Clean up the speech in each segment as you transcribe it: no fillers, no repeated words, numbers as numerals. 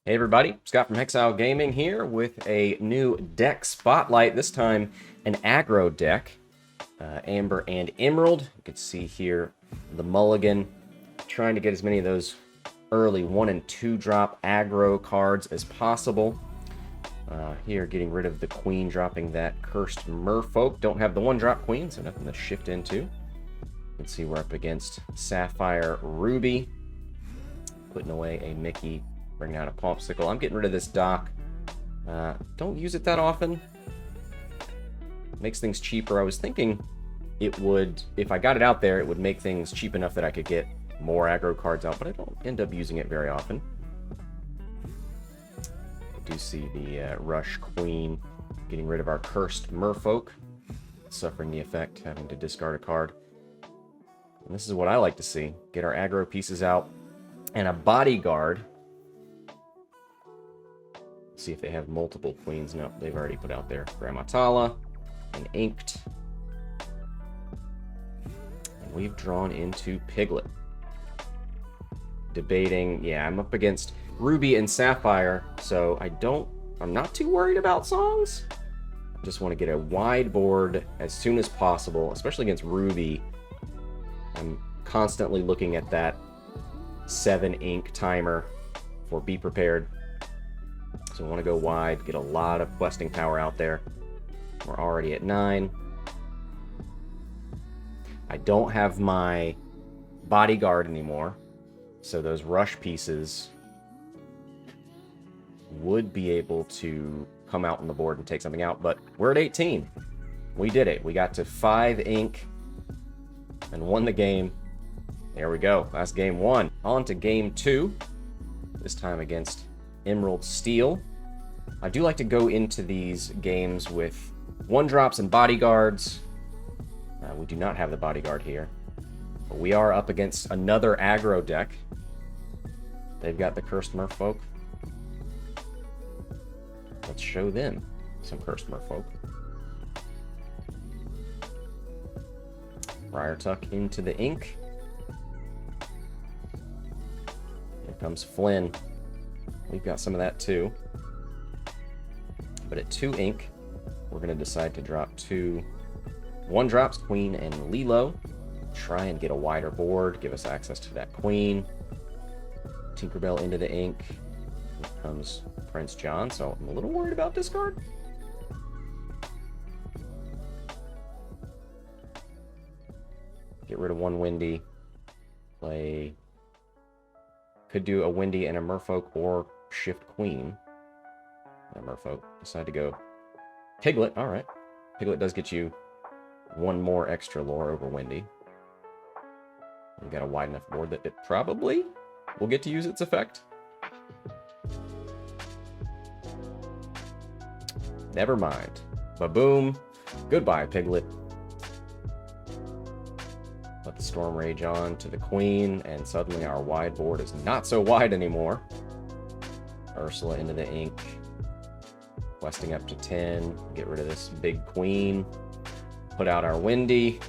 Hey everybody, Scott from Hexile Gaming here with a new deck spotlight, this time an aggro deck, Amber and Emerald. You can see here the mulligan, trying to get as many of those early 1 and 2 drop aggro cards as possible. Here getting rid of the queen, dropping that cursed merfolk. Don't have the 1-drop queen, so nothing to shift into. You can see we're up against Sapphire Ruby, putting away a Mickey, bringing out a Popsicle. I'm getting rid of this dock. Don't use it that often. Makes things cheaper. I was thinking it would, if I got it out there, it would make things cheap enough that I could get more aggro cards out, but I don't end up using it very often. I do see the Rush Queen getting rid of our cursed merfolk, suffering the effect, having to discard a card. And this is what I like to see. Get our aggro pieces out, and a bodyguard. See if they have multiple queens. No, they've already put out their Grandma Tala and Inked. And we've drawn into Piglet. Debating, yeah, I'm up against Ruby and Sapphire, so I'm not too worried about songs. I just want to get a wide board as soon as possible, especially against Ruby. I'm constantly looking at that 7 ink timer for Be Prepared. So I want to go wide, get a lot of questing power out there. We're already at 9. I don't have my bodyguard anymore, so those rush pieces would be able to come out on the board and take something out, but we're at 18. We did it. We got to 5 ink and won the game. There we go. That's game 1. On to game 2. This time against Emerald Steel. I do like to go into these games with 1-drops and bodyguards. We do not have the bodyguard here. But we are up against another aggro deck. They've got the Cursed Merfolk. Let's show them some Cursed Merfolk. Briar Tuck into the ink. Here comes Flynn. We've got some of that too. But at 2 ink, we're going to decide to drop 2 1-drops, Queen and Lilo. Try and get a wider board, give us access to that Queen. Tinkerbell into the ink. Here comes Prince John, so I'm a little worried about this card. Get rid of 1 Windy. Play... Could do a Windy and a Merfolk or shift Queen. That Merfolk. Decide to go Piglet. Alright. Piglet does get you 1 more extra lore over Windy. We've got a wide enough board that it probably will get to use its effect. Never mind. Ba-boom. Goodbye, Piglet. Let the Storm Rage on to the Queen, and suddenly our wide board is not so wide anymore. Ursula into the ink. Questing up to 10. Get rid of this big Queen. Put out our Windy.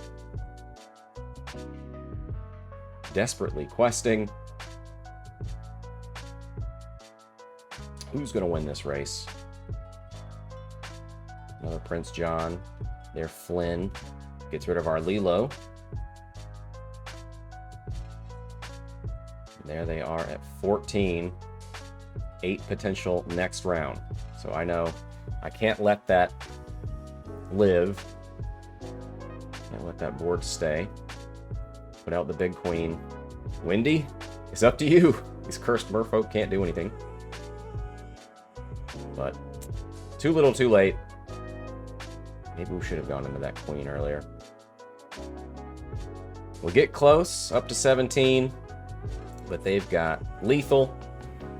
Desperately questing. Who's going to win this race? Another Prince John. There, Flynn. Gets rid of our Lilo. There they are at 14. 8 potential next round. So I know I can't let that live. Can't let that board stay. Put out the big Queen. Windy, it's up to you. These cursed merfolk can't do anything. But too little, too late. Maybe we should have gone into that Queen earlier. We'll get close, up to 17. But they've got Lethal.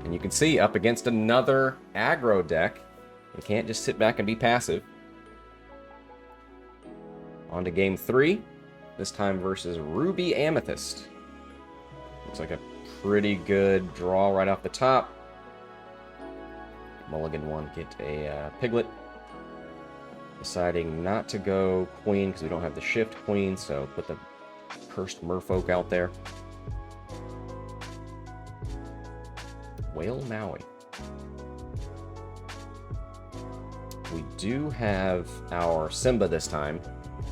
And you can see up against another aggro deck. You can't just sit back and be passive. On to game 3. This time versus Ruby Amethyst. Looks like a pretty good draw right off the top. Mulligan 1, get a Piglet. Deciding not to go Queen because we don't have the shift Queen, so put the Cursed Merfolk out there. Whale Maui. We do have our Simba this time,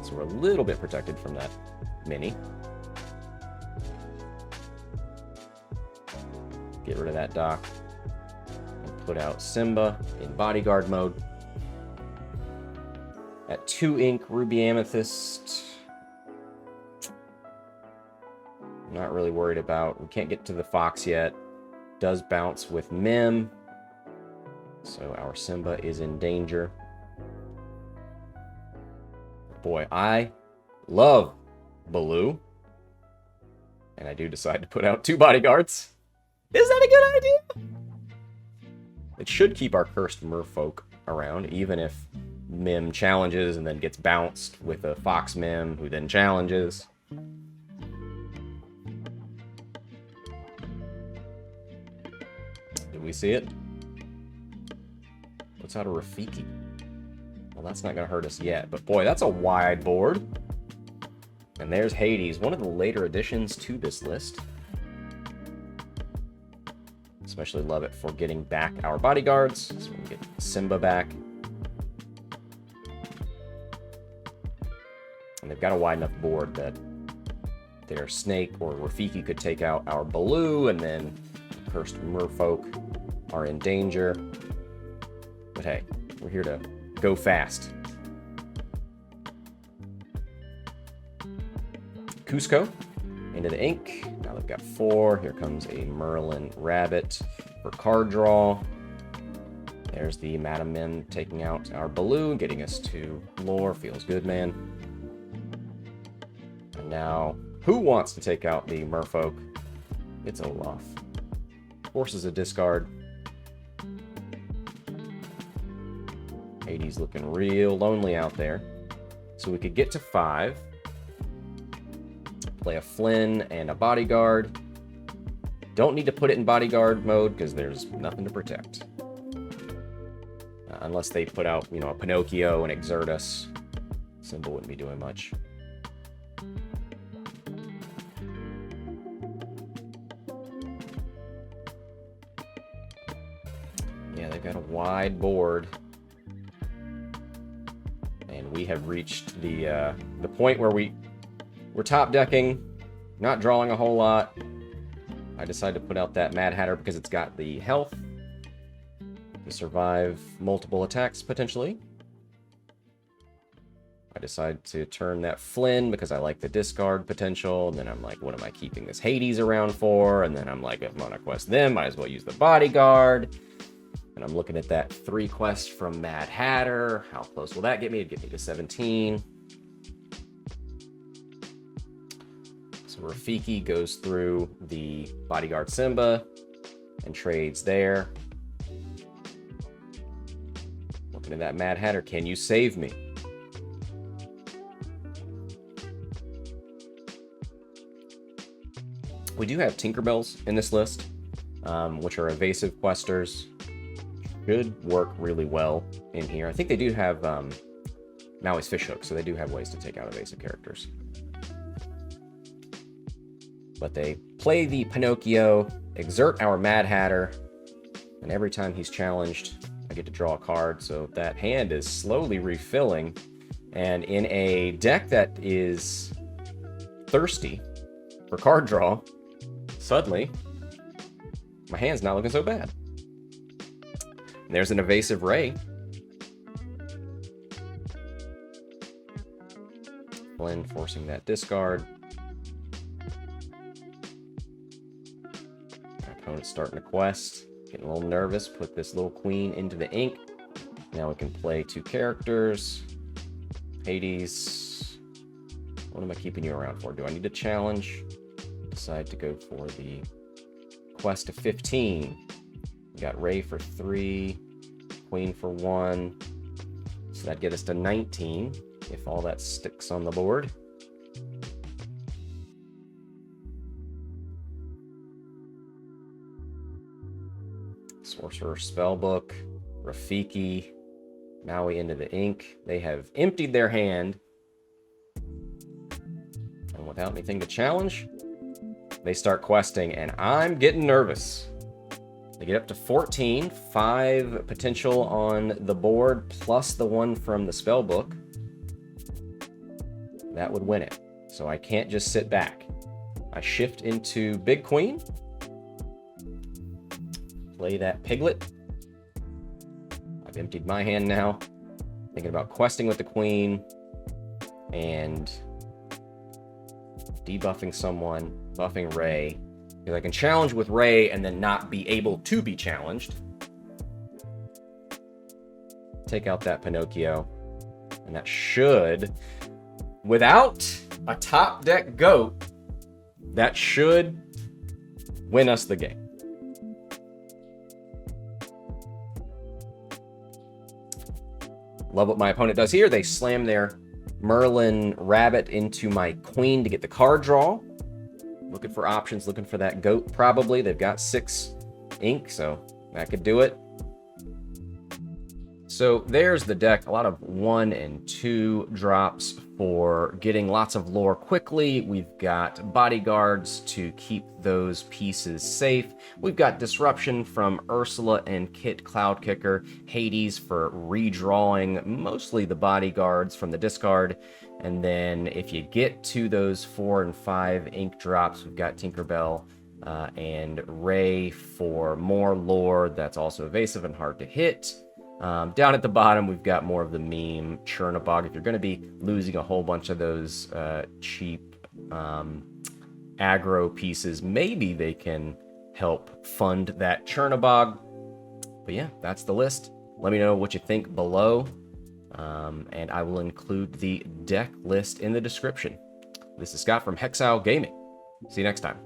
so we're a little bit protected from that mini. Get rid of that dock. And put out Simba in bodyguard mode. At 2 ink, Ruby Amethyst. Not really worried about. We can't get to the Fox yet. Does bounce with Mim. So our Simba is in danger. Boy, I love Baloo. And I do decide to put out 2 bodyguards. Is that a good idea? It should keep our cursed merfolk around, even if Mim challenges and then gets bounced with a Fox Mim, who then challenges. Did we see it? What's out of Rafiki? Well, that's not going to hurt us yet, but boy, that's a wide board. And there's Hades, one of the later additions to this list. Especially love it for getting back our bodyguards, so we can get Simba back. And they've got a wide enough board that their Snake or Rafiki could take out our Baloo, and then the cursed merfolk are in danger. But hey, we're here to go fast. Cusco into the ink. Now they've got 4. Here comes a Merlin Rabbit for card draw. There's the Madam Mim taking out our Baloo, getting us to lore. Feels good, man. And now, who wants to take out the merfolk? It's Olaf. Forces a discard. Hades looking real lonely out there. So we could get to 5. Play a Flynn and a bodyguard. Don't need to put it in bodyguard mode because there's nothing to protect. Unless they put out, you know, a Pinocchio and exert us. Simba wouldn't be doing much. Yeah, they've got a wide board. And we have reached the point where we're top decking, not drawing a whole lot. I decided to put out that Mad Hatter because it's got the health to survive multiple attacks, potentially. I decided to turn that Flynn because I like the discard potential. And then I'm like, what am I keeping this Hades around for? And then I'm like, if I'm on a quest them, might as well use the bodyguard. And I'm looking at that 3 quest from Mad Hatter. How close will that get me? It'd get me to 17. So Rafiki goes through the bodyguard Simba and trades there. Looking at that Mad Hatter. Can you save me? We do have Tinkerbells in this list, which are evasive questers. Should work really well in here. I think they do have Maui's Fishhook, so they do have ways to take out evasive characters. But they play the Pinocchio, exert our Mad Hatter, and every time he's challenged, I get to draw a card, so that hand is slowly refilling. And in a deck that is thirsty for card draw, suddenly, my hand's not looking so bad. And there's an evasive Ray. Flynn forcing that discard. My opponent's starting a quest. Getting a little nervous. Put this little queen into the ink. Now we can play 2 characters. Hades. What am I keeping you around for? Do I need a challenge? Decide to go for the quest of 15. We got Ray for 3, Queen for 1. So that'd get us to 19, if all that sticks on the board. Sorcerer Spellbook, Rafiki, Maui into the ink. They have emptied their hand. And without anything to challenge, they start questing, and I'm getting nervous. They get up to 14, 5 potential on the board, plus the one from the spell book. That would win it. So I can't just sit back. I shift into Big Queen. Play that Piglet. I've emptied my hand now. Thinking about questing with the Queen. And debuffing someone. Buffing Ray. Because I can challenge with Ray and then not be able to be challenged. Take out that Pinocchio. And that should, without a top deck goat, that should win us the game. Love what my opponent does here. They slam their Merlin Rabbit into my Queen to get the card draw. Looking for options, looking for that goat probably. They've got 6 ink, so that could do it. So there's the deck. A lot of 1 and 2 drops for getting lots of lore quickly. We've got bodyguards to keep those pieces safe. We've got disruption from Ursula and Kit Cloudkicker. Hades for redrawing mostly the bodyguards from the discard. And then if you get to those 4 and 5 ink drops, we've got Tinkerbell and Ray for more lore that's also evasive and hard to hit. Down at the bottom, we've got more of the meme Chernobog. If you're going to be losing a whole bunch of those cheap aggro pieces, maybe they can help fund that Chernobog. But yeah, that's the list. Let me know what you think below, and I will include the deck list in the description. This is Scott from Hexile Gaming. See you next time.